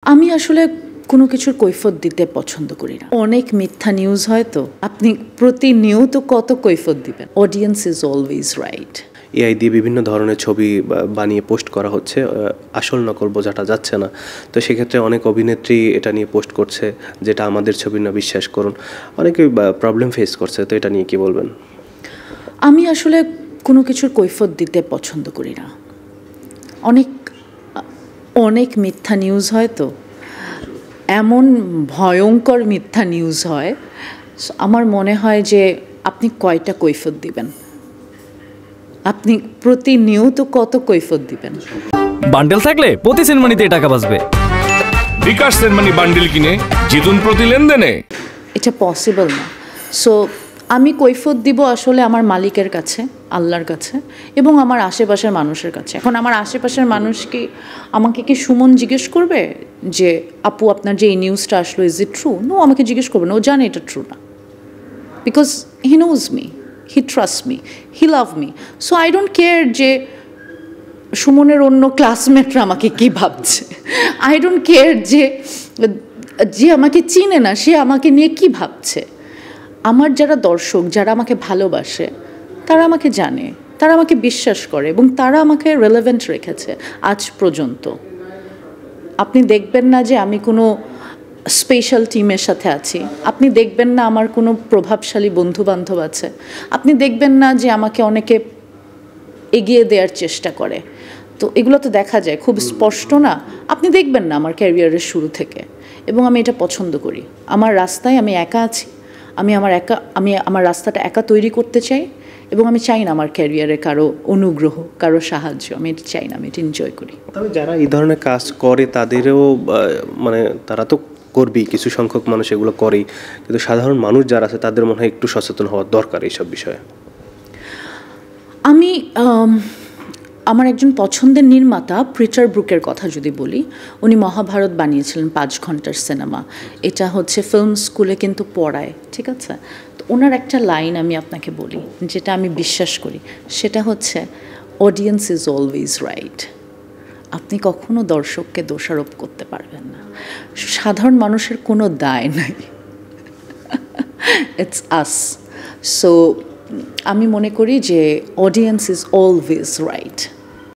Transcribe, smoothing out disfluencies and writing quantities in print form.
আমি আসলে কোনো কিছুর কৈফিয়ত দিতে পছন্দ করি না। অনেক মিথ্যা নিউজ হয় তো, আপনি প্রতিনিয়ত কত কৈফিয়ত দিবেন? Audience is always right. AI দিয়ে বিভিন্ন ধরনের ছবি বানিয়ে পোস্ট করা হচ্ছে, আসল নকল বোঝাটা যাচ্ছে না। তো সেক্ষেত্রে অনেক অভিনেত্রী এটা নিয়ে পোস্ট করছে যেটা আমাদের ছবি না, বিশ্বাস করুন। অনেকে প্রবলেম ফেস করছে, তো এটা নিয়ে কি বলবেন? আমি আসলে কোনো কিছুর কৈফিয়ত দিতে পছন্দ করি না। অনেক মিথ্যা নিউজ হয় তো, এমন ভয়ঙ্কর মিথ্যা নিউজ হয়, আমার মনে হয় যে আপনি কয়টা কৈফিয়ত দিবেন? আপনি প্রতিনিয়ত কত কৈফিয়ত দিবেন? বান্ডেল থাকলে প্রতি সেনমানিতে টাকা বাঁচবে। বিকাশ সেনমানি বান্ডেল কিনে জিতুন প্রতি লেনদেনে। এটা পসিবল না। সো আমি কৈফিয়ত দিব আসলে আমার মালিকের কাছে, আল্লাহর কাছে, এবং আমার আশেপাশের মানুষের কাছে। এখন আমার আশেপাশের মানুষ কি আমাকে কি সুমন জিজ্ঞেস করবে যে আপু আপনার যে এই নিউজটা আসলো ইজ ইট ট্রু? নো, আমাকে জিজ্ঞেস করবে না, ও জানে এটা ট্রু না। Because he knows me, he trust me, he love me. So I don't care যে সুমনের অন্য ক্লাসমেটরা আমাকে কী ভাবছে। আই ডোন্ট কেয়ার যে আমাকে চিনে না সে আমাকে নিয়ে কী ভাবছে। আমার যারা দর্শক, যারা আমাকে ভালোবাসে, তারা আমাকে জানে, তারা আমাকে বিশ্বাস করে এবং তারা আমাকে রেলেভেন্ট রেখেছে আজ পর্যন্ত। আপনি দেখবেন না যে আমি কোনো স্পেশাল টিমের সাথে আছি, আপনি দেখবেন না আমার কোনো প্রভাবশালী বন্ধুবান্ধব আছে, আপনি দেখবেন না যে আমাকে অনেকে এগিয়ে দেওয়ার চেষ্টা করে। তো এগুলো তো দেখা যায়, খুব স্পষ্ট না? আপনি দেখবেন না আমার ক্যারিয়ারের শুরু থেকে, এবং আমি এটা পছন্দ করি। আমার রাস্তায় আমি একা আছি, আমি আমার রাস্তাটা একা তৈরি করতে চাই, এবং আমি চাই না আমার ক্যারিয়ারে কারো অনুগ্রহ, কারো সাহায্য, আমি এটা চাই না, আমি এটা এনজয় করি। তবে যারা এই ধরনের কাজ করে তাদেরও মানে তারা তো করবেই, কিছু সংখ্যক মানুষ এগুলো করেই, কিন্তু সাধারণ মানুষ যারা আছে তাদের মনে হয় একটু সচেতন হওয়া দরকার এইসব বিষয়ে। আমি আমার একজন পছন্দের নির্মাতা পিটার ব্রুকের কথা যদি বলি, উনি মহাভারত বানিয়েছিলেন 5 ঘন্টার সিনেমা। এটা হচ্ছে ফিল্ম স্কুলে কিন্তু পড়ায়, ঠিক আছে? তো ওনার একটা লাইন আমি আপনাকে বলি, যেটা আমি বিশ্বাস করি, সেটা হচ্ছে অডিয়েন্স ইজ অলওয়েজ রাইট। আপনি কখনো দর্শককে দোষারোপ করতে পারবেন না, সাধারণ মানুষের কোনো দায় নাই, ইটস আস। সো আমি মনে করি যে অডিয়েন্স ইজ অলওয়েজ রাইট।